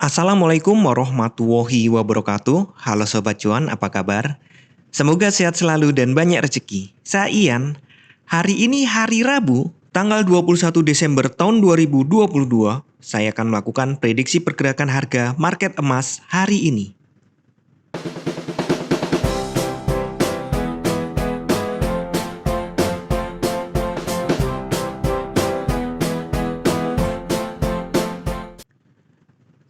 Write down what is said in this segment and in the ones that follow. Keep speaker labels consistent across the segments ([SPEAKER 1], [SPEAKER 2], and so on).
[SPEAKER 1] Assalamualaikum warahmatullahi wabarakatuh. Halo Sobat Cuan, apa kabar? Semoga sehat selalu dan banyak rezeki. Saya Ian. Hari ini hari Rabu, tanggal 21 Desember tahun 2022. Saya akan melakukan prediksi pergerakan harga market emas hari ini.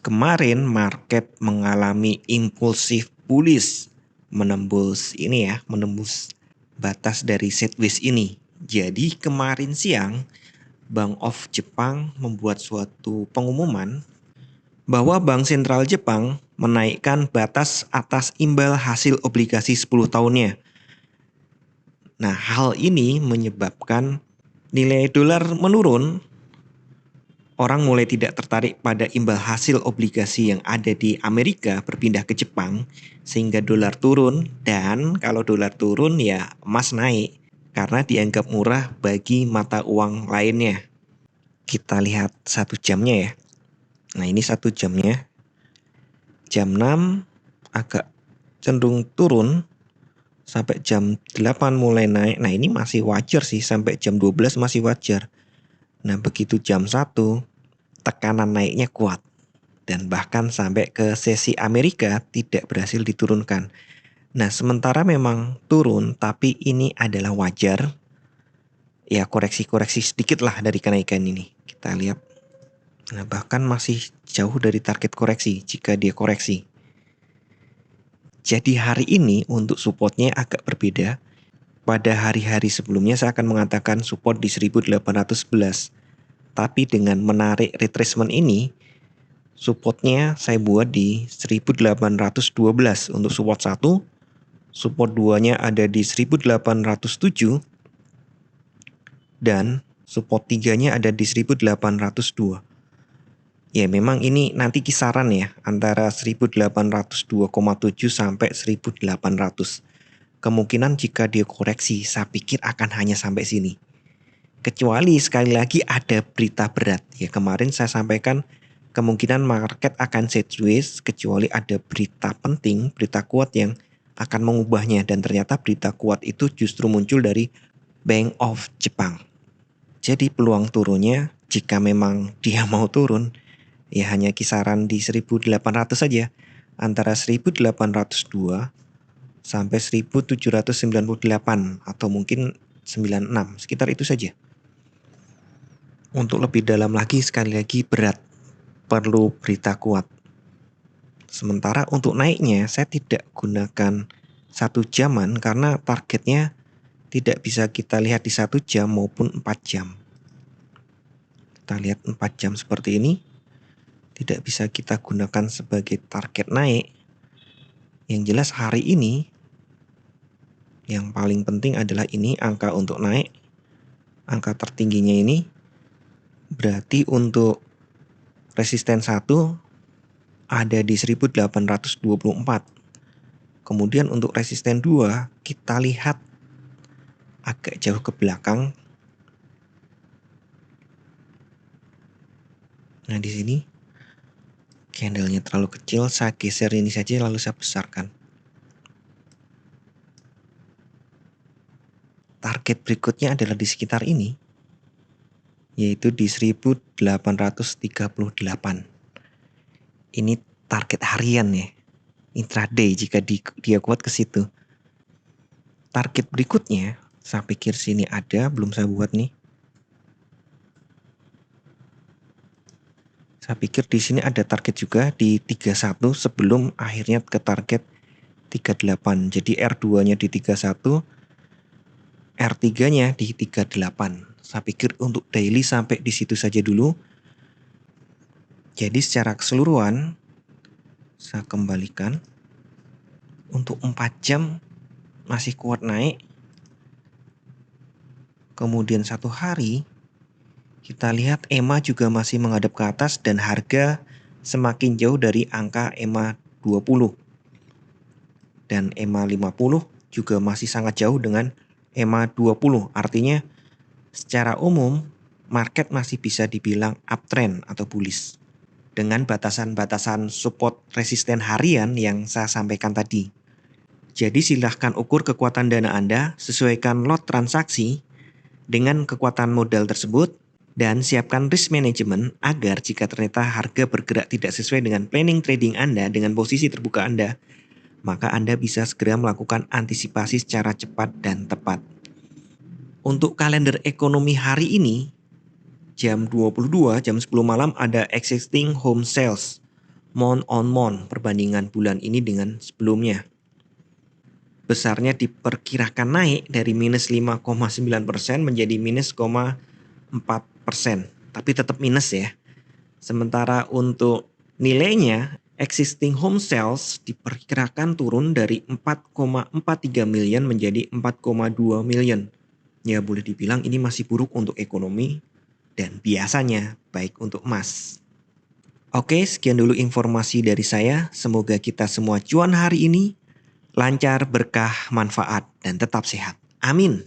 [SPEAKER 1] Kemarin market mengalami impulsif bullish, menembus batas dari sideways ini. Jadi kemarin siang Bank of Jepang membuat suatu pengumuman bahwa Bank Sentral Jepang menaikkan batas atas imbal hasil obligasi 10 tahunnya. Nah, hal ini menyebabkan nilai dolar menurun. Orang mulai tidak tertarik pada imbal hasil obligasi yang ada di Amerika berpindah ke Jepang sehingga dolar turun, dan kalau dolar turun ya emas naik karena dianggap murah bagi mata uang lainnya. Kita lihat 1 jamnya ya. Nah, ini 1 jamnya. Jam 6 agak cenderung turun sampai jam 8 mulai naik. Nah, ini masih wajar sih, sampai jam 12 masih wajar. Nah, begitu jam 1 tekanan naiknya kuat dan bahkan sampai ke sesi Amerika tidak berhasil diturunkan. Nah, sementara memang turun, tapi ini adalah wajar. Ya, koreksi-koreksi sedikit lah dari kenaikan ini. Kita lihat. Nah, bahkan masih jauh dari target koreksi jika dia koreksi. Jadi hari ini untuk supportnya agak berbeda. Pada hari-hari sebelumnya saya akan mengatakan support di 1811. Tapi dengan menarik retracement ini, supportnya saya buat di 1812 untuk support 1. Support 2-nya ada di 1807. Dan support 3-nya ada di 1802. Ya, memang ini nanti kisaran ya, antara 1802,7 sampai 1800. Kemungkinan jika dia koreksi, saya pikir akan hanya sampai sini. Kecuali sekali lagi ada berita berat. Ya, kemarin saya sampaikan kemungkinan market akan sideways kecuali ada berita penting, berita kuat yang akan mengubahnya, dan ternyata berita kuat itu justru muncul dari Bank of Jepang. Jadi peluang turunnya jika memang dia mau turun ya hanya kisaran di 1800 saja, antara 1802 sampai 1798 atau mungkin 96, sekitar itu saja. Untuk lebih dalam lagi, sekali lagi berat, perlu berita kuat. Sementara untuk naiknya saya tidak gunakan 1 jaman karena targetnya tidak bisa kita lihat di 1 jam maupun 4 jam. Kita lihat 4 jam seperti ini, tidak bisa kita gunakan sebagai target naik. Yang jelas hari ini yang paling penting adalah ini angka untuk naik. Angka tertingginya ini berarti untuk resisten 1 ada di 1824. Kemudian untuk resisten 2 kita lihat agak jauh ke belakang. Nah, di sini candlenya terlalu kecil, saya geser ini saja lalu saya besarkan. Target berikutnya adalah di sekitar ini, yaitu di 1838. Ini target harian ya, intraday jika dia kuat ke situ. Target berikutnya, saya pikir sini ada, belum saya buat nih. Saya pikir di sini ada target juga di 31 sebelum akhirnya ke target 38. Jadi R2-nya di 31, R3-nya di 38. Saya pikir untuk daily sampai di situ saja dulu. Jadi secara keseluruhan saya kembalikan. Untuk 4 jam masih kuat naik. Kemudian 1 hari kita lihat EMA juga masih menghadap ke atas dan harga semakin jauh dari angka EMA 20. Dan EMA 50 juga masih sangat jauh dengan EMA 20. Artinya secara umum market masih bisa dibilang uptrend atau bullish. dengan batasan-batasan support resisten harian yang saya sampaikan tadi. Jadi silahkan ukur kekuatan dana Anda, sesuaikan lot transaksi dengan kekuatan modal tersebut, dan siapkan risk management agar jika ternyata harga bergerak tidak sesuai dengan planning trading Anda dengan posisi terbuka Anda, maka Anda bisa segera melakukan antisipasi secara cepat dan tepat. Untuk kalender ekonomi hari ini, jam 22, jam 10 malam ada existing home sales month on month perbandingan bulan ini dengan sebelumnya. Besarnya diperkirakan naik dari minus 5,9% menjadi minus 0,4%. Tapi tetap minus ya. Sementara untuk nilainya, existing home sales diperkirakan turun dari 4,43 million menjadi 4,2 million. Ya boleh dibilang ini masih buruk untuk ekonomi dan biasanya baik untuk emas. Oke, sekian dulu informasi dari saya. Semoga kita semua cuan hari ini lancar, berkah, manfaat, dan tetap sehat. Amin.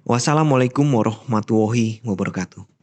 [SPEAKER 1] Wassalamualaikum warahmatullahi wabarakatuh.